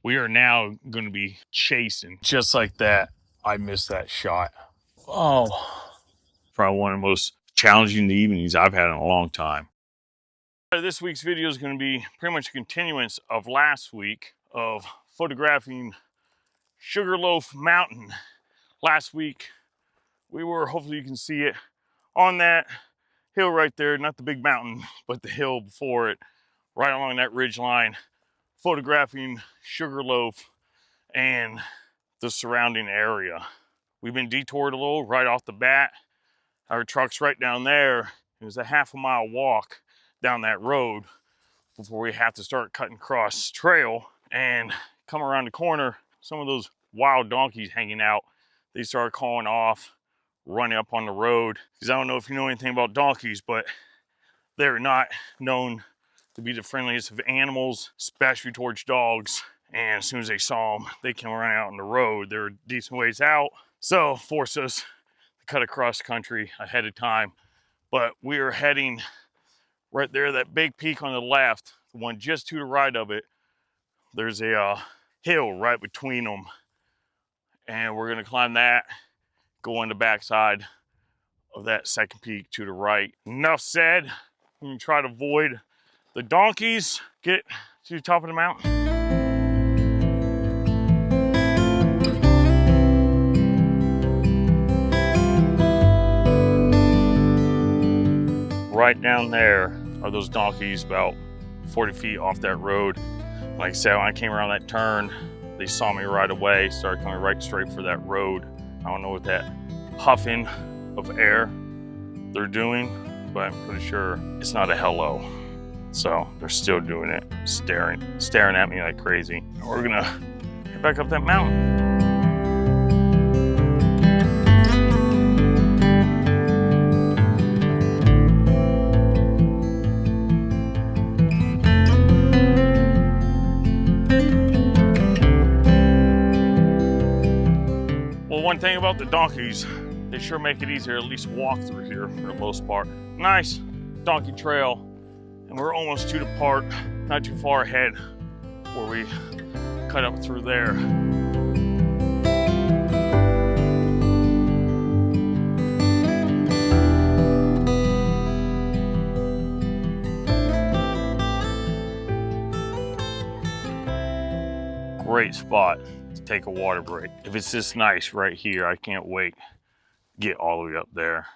We are now going to be chasing. Just like that, I missed that shot. Oh, probably one of the most challenging evenings I've had in a long time. This week's video is going to be pretty much a continuance of last week of photographing Sugarloaf Mountain. Last week, we were, hopefully you can see it, on that hill right there, not the big mountain, but the hill before it, right along that ridge line, photographing Sugarloaf and the surrounding area. We've been detoured a little right off the bat. Our truck's right down there. It was a half-a-mile walk down that road before we have to start cutting across trail and come around the corner. Some of those wild donkeys hanging out, they started calling off, running up on the road. Because I don't know if you know anything about donkeys, but they're not known to be the friendliest of animals, especially towards dogs. And as soon as they saw them, they came running out on the road. They were a decent ways out, so forced us to cut across country ahead of time. But we are heading right there, that big peak on the left, the one just to the right of it. There's a hill right between them, and we're gonna climb that, go on the backside of that second peak to the right. Enough said. I'm gonna try to avoid the donkeys, get to the top of the mountain. Right down there are those donkeys, about 40 feet off that road. Like I said, when I came around that turn, they saw me right away, started coming right straight for that road. I don't know what that huffing of air they're doing, but I'm pretty sure it's not a hello. So they're still doing it, staring at me like crazy. We're gonna head back up that mountain. One thing about the donkeys, they sure make it easier to at least walk through here for the most part. Nice donkey trail, and we're almost to the part, not too far ahead, where we cut up through there. Great spot to take a water break. If it's this nice right here, I can't wait to get all the way up there.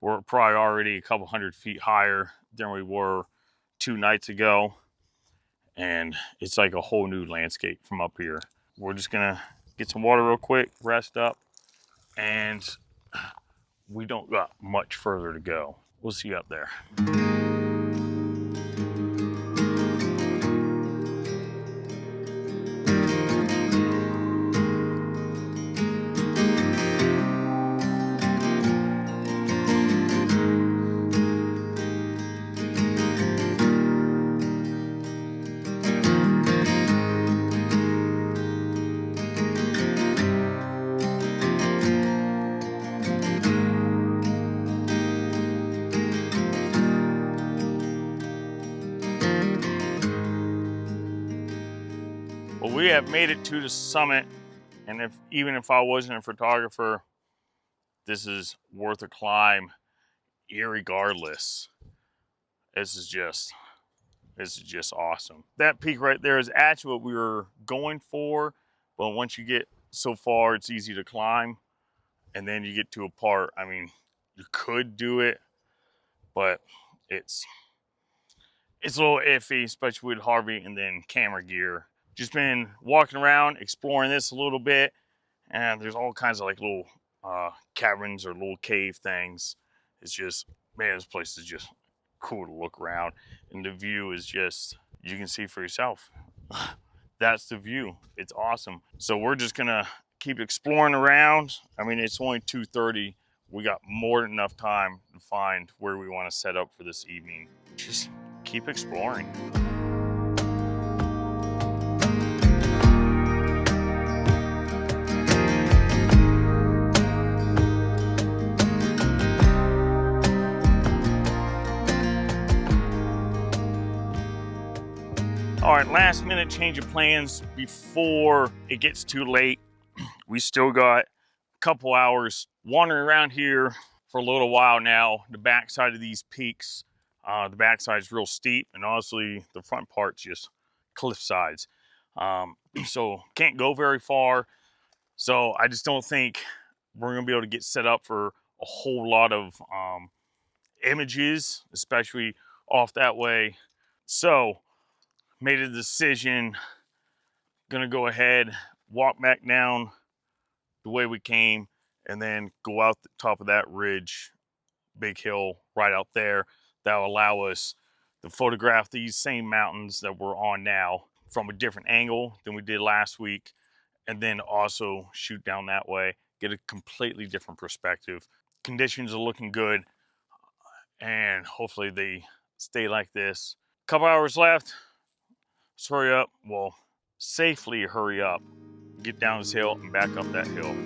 We're probably already a couple hundred feet higher than we were 2 nights ago, and it's like a whole new landscape from up here. We're just gonna get some water real quick, rest up, and we don't got much further to go. We'll see you up there. Well, we have made it to the summit, and even if I wasn't a photographer, this is worth a climb, irregardless. This is just awesome. That peak right there is actually what we were going for, but once you get so far, it's easy to climb, and then you get to a part, I mean, you could do it, but it's a little iffy, especially with Harvey and then camera gear. Just been walking around, exploring this a little bit, and there's all kinds of like little caverns or little cave things. It's just, man, this place is just cool to look around, and the view is just, you can see for yourself. That's the view. It's awesome. So we're just gonna keep exploring around. I mean, it's only 2:30. We got more than enough time to find where we want to set up for this evening. Just keep exploring. All right, last minute change of plans before it gets too late. We still got a couple hours wandering around here for a little while now. The backside of these peaks, the backside is real steep, and honestly, the front part's just cliff sides. So can't go very far. So I just don't think we're gonna be able to get set up for a whole lot of images, especially off that way. So made a decision, gonna go ahead, walk back down the way we came, and then go out the top of that ridge, big hill right out there. That'll allow us to photograph these same mountains that we're on now from a different angle than we did last week, and then also shoot down that way, get a completely different perspective. Conditions are looking good, and hopefully they stay like this. Couple hours left. Let's hurry up. Well, safely hurry up. Get down this hill and back up that hill.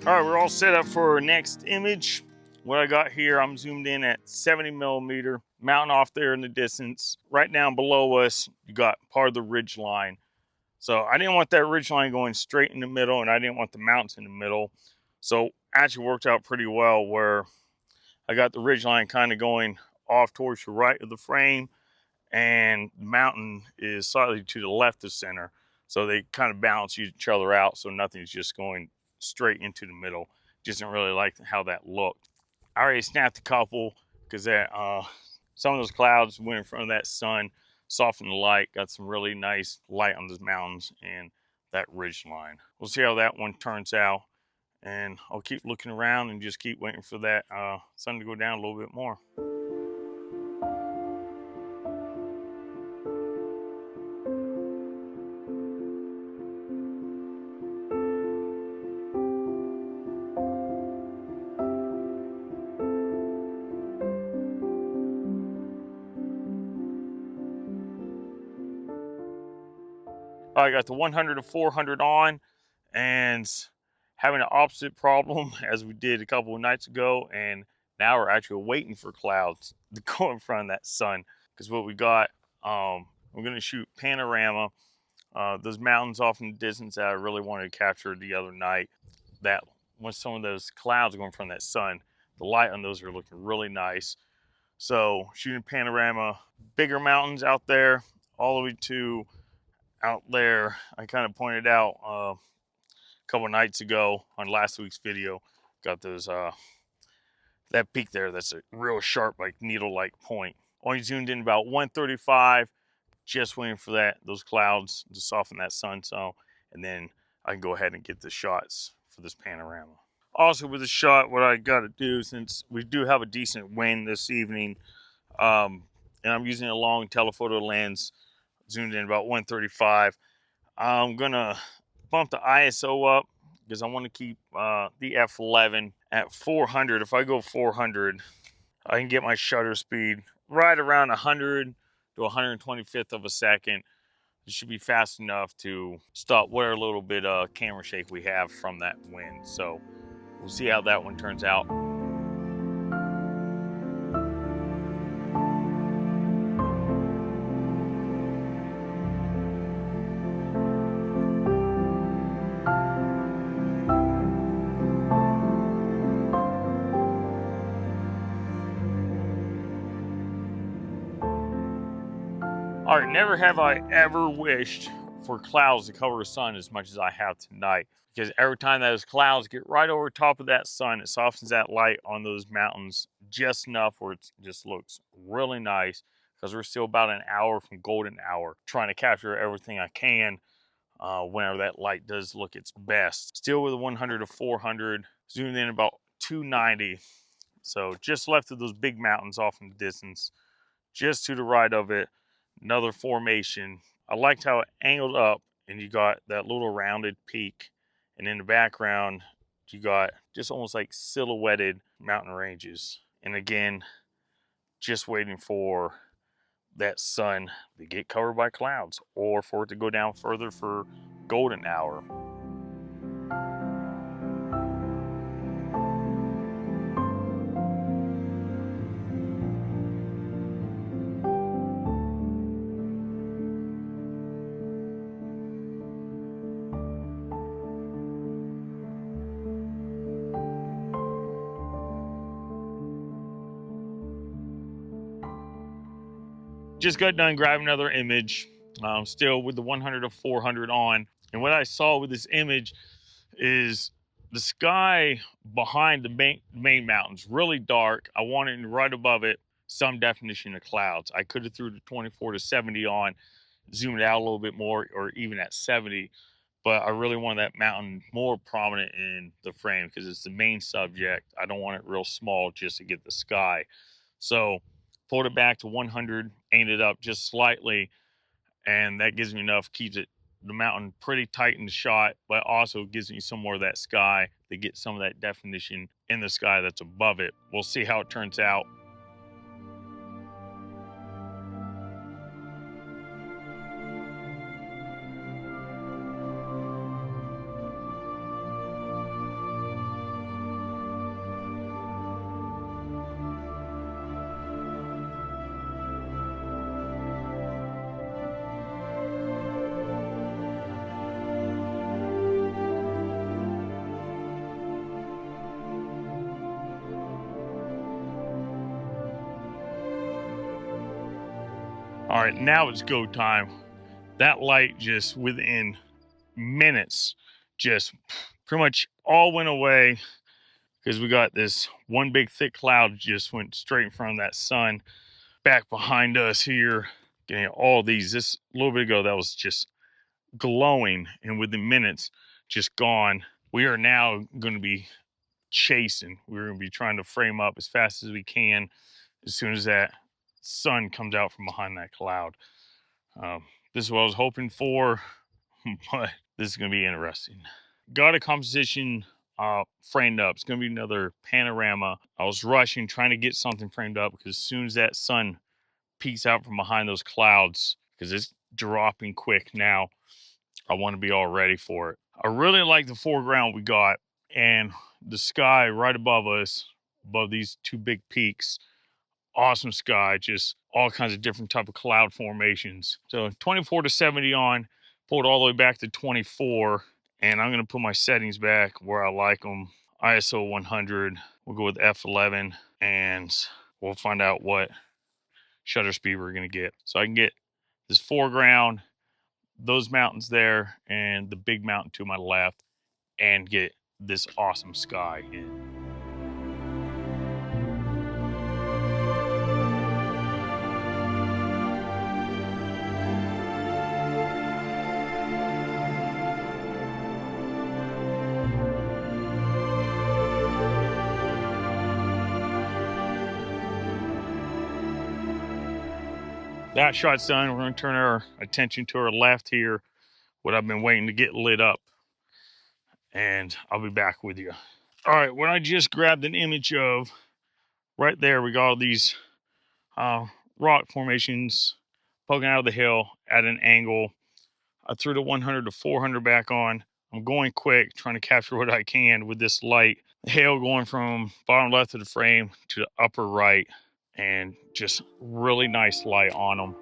All right, we're all set up for our next image. What I got here, I'm zoomed in at 70 millimeter, mountain off there in the distance. Right down below us, you got part of the ridge line. So I didn't want that ridge line going straight in the middle, and I didn't want the mountains in the middle. So actually worked out pretty well where I got the ridge line kind of going off towards the right of the frame, and the mountain is slightly to the left of center. So they kind of balance each other out, so nothing's just going straight into the middle. Just didn't really like how that looked. I already snapped a couple because that some of those clouds went in front of that sun, softened the light, got some really nice light on those mountains and that ridge line. We'll see how that one turns out, and I'll keep looking around and just keep waiting for that sun to go down a little bit more. I got the 100 to 400 on, and having an opposite problem as we did a couple of nights ago, and now we're actually waiting for clouds to go in front of that sun, because what we got, we're going to shoot panorama, those mountains off in the distance that I really wanted to capture the other night. That when some of those clouds go in front of that sun, the light on those are looking really nice. So shooting panorama, bigger mountains out there, all the way to out there. I kind of pointed out a couple nights ago on last week's video, got those that peak there that's a real sharp, like needle-like point. Only zoomed in about 135, just waiting for those clouds to soften that sun some, and then I can go ahead and get the shots for this panorama. Also with the shot, what I got to do, since we do have a decent wind this evening, and I'm using a long telephoto lens, zoomed in about 135, I'm gonna bump the ISO up because I want to keep the f11 at 400. If I go 400, I can get my shutter speed right around 100 to 125th of a second. It should be fast enough to stop whatever little bit of camera shake we have from that wind. So we'll see how that one turns out. All right, never have I ever wished for clouds to cover the sun as much as I have tonight, because every time those clouds get right over top of that sun, it softens that light on those mountains just enough where it just looks really nice, because we're still about an hour from golden hour, trying to capture everything I can whenever that light does look its best. Still with a 100 to 400, zoomed in about 290. So just left of those big mountains off in the distance, just to the right of it, another formation. I liked how it angled up and you got that little rounded peak, and in the background you got just almost like silhouetted mountain ranges. And again, just waiting for that sun to get covered by clouds or for it to go down further for golden hour. Just got done grabbing another image, still with the 100 to 400 on. And what I saw with this image is the sky behind the main mountains, really dark. I wanted right above it some definition of clouds. I could have threw the 24 to 70 on, zoomed out a little bit more, or even at 70. But I really want that mountain more prominent in the frame because it's the main subject. I don't want it real small just to get the sky. So pulled it back to 100, aimed it up just slightly, and that gives me enough, keeps it the mountain pretty tight in the shot, but also gives me some more of that sky to get some of that definition in the sky that's above it. We'll see how it turns out. All right, now it's go time. That light just within minutes just pretty much all went away because we got this one big thick cloud just went straight in front of that sun. Back behind us here, getting all these, this a little bit ago that was just glowing, and within minutes just gone. We are now going to be chasing. We're going to be trying to frame up as fast as we can as soon as that sun comes out from behind that cloud. This is what I was hoping for, but this is going to be interesting. Got a composition framed up. It's going to be another panorama. I was rushing, trying to get something framed up because as soon as that sun peeks out from behind those clouds, because it's dropping quick now, I want to be all ready for it. I really like the foreground we got and the sky right above us, above these two big peaks. Awesome sky, just all kinds of different type of cloud formations. So 24 to 70 on, pulled all the way back to 24, and I'm gonna put my settings back where I like them. ISO 100, we'll go with F11, and we'll find out what shutter speed we're gonna get. So I can get this foreground, those mountains there, and the big mountain to my left, and get this awesome sky in. That shot's done. We're going to turn our attention to our left here, what I've been waiting to get lit up, and I'll be back with you. All right, what I just grabbed an image of, right there, we got all these rock formations poking out of the hill at an angle. I threw the 100 to 400 back on. I'm going quick, trying to capture what I can with this light. The hail going from bottom left of the frame to the upper right, and just really nice light on them.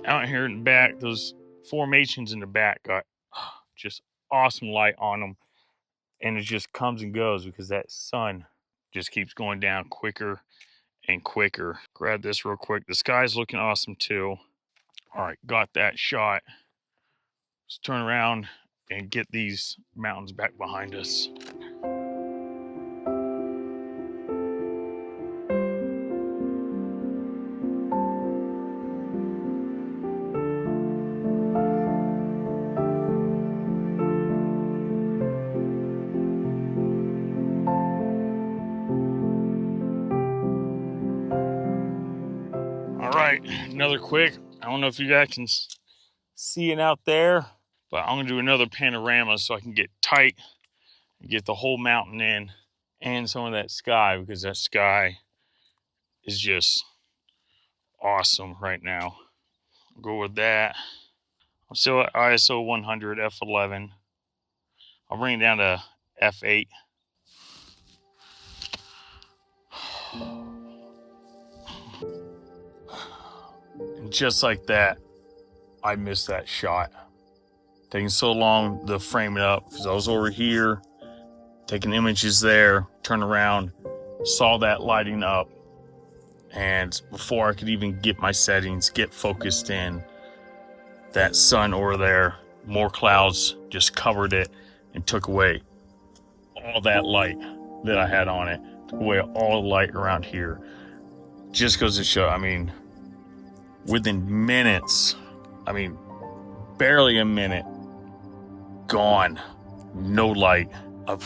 Out here in the back, those formations in the back got just awesome light on them, and it just comes and goes because that sun just keeps going down quicker and quicker. Grab this real quick. The sky's looking awesome too. All right, got that shot. Let's turn around and get these mountains back behind us. another quick. I don't know if you guys can see it out there, but I'm gonna do another panorama so I can get tight and get the whole mountain in and some of that sky, because that sky is just awesome right now. I'll go with that. I'm still at ISO 100 f11. I'll bring it down to f8. And just like that, I missed that shot. Taking so long to frame it up because I was over here taking images there, turn around, saw that lighting up, and before I could even get my settings, get focused in, that sun over there, more clouds just covered it and took away all that light that I had on it, took away all the light around here. Just goes to show, I mean, within minutes, I mean, barely a minute, gone, no light. I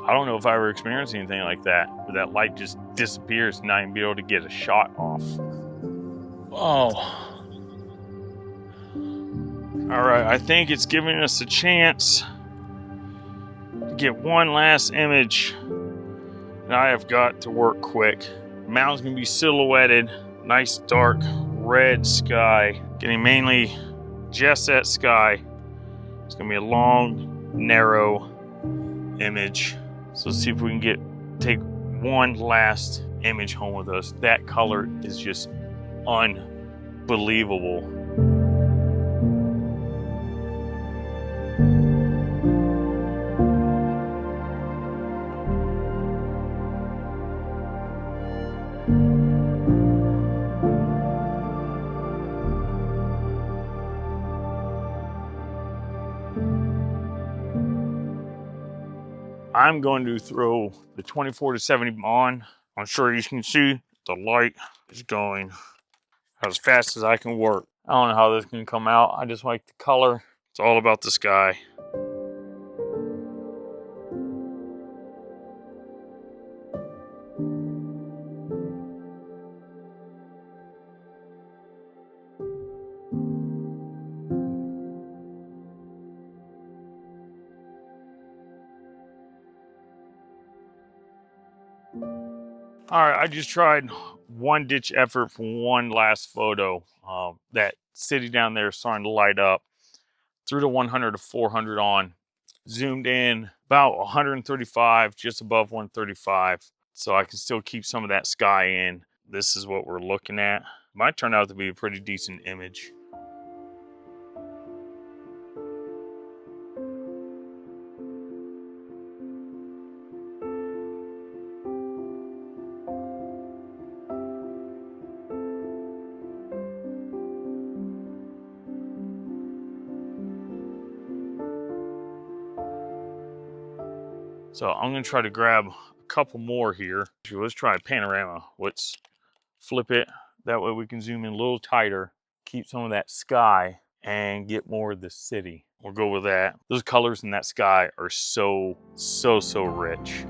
don't know if I ever experienced anything like that, where that light just disappears and not even be able to get a shot off. Oh. All right, I think it's giving us a chance to get one last image, and I have got to work quick. Mountain's gonna be silhouetted, nice dark red sky, getting mainly just that sky. It's gonna be a long, narrow image. So let's see if we can take one last image home with us. That color is just unbelievable. I'm going to throw the 24-70 on. I'm sure you can see the light is going as fast as I can work. I don't know how this can come out. I just like the color. It's all about the sky. All right, I just tried one ditch effort for one last photo. That city down there is starting to light up. Threw the 100 to 400 on. Zoomed in about 135, just above 135. So I can still keep some of that sky in. This is what we're looking at. Might turn out to be a pretty decent image. So I'm gonna try to grab a couple more here. Let's try a panorama. Let's flip it. That way we can zoom in a little tighter, keep some of that sky, and get more of the city. We'll go with that. Those colors in that sky are so rich.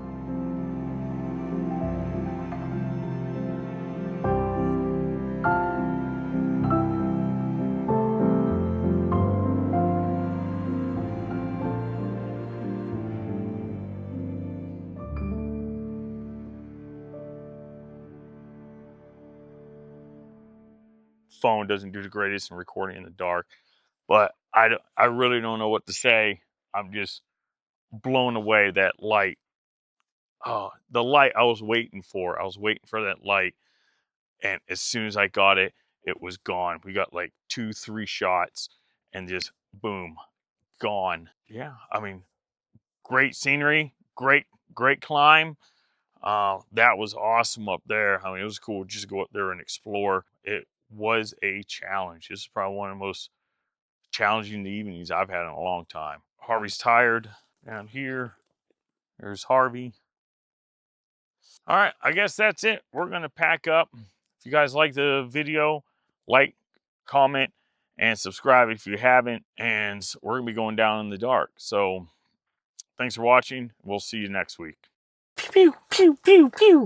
Phone doesn't do the greatest in recording in the dark, but I really don't know what to say. I'm just blown away. That light. Oh, the light I was waiting for. I was waiting for that light, and as soon as I got it, it was gone. We got like 2-3 shots, and just boom, gone. Yeah, I mean, great scenery, great climb. That was awesome up there. I mean, it was cool just to go up there and explore. It was a challenge. This is probably one of the most challenging evenings I've had in a long time. Harvey's tired down here. There's Harvey. All right, I guess that's it. We're going to pack up. If you guys like the video, like, comment, and subscribe if you haven't. And we're going to be going down in the dark. So thanks for watching. We'll see you next week. Pew, pew, pew, pew.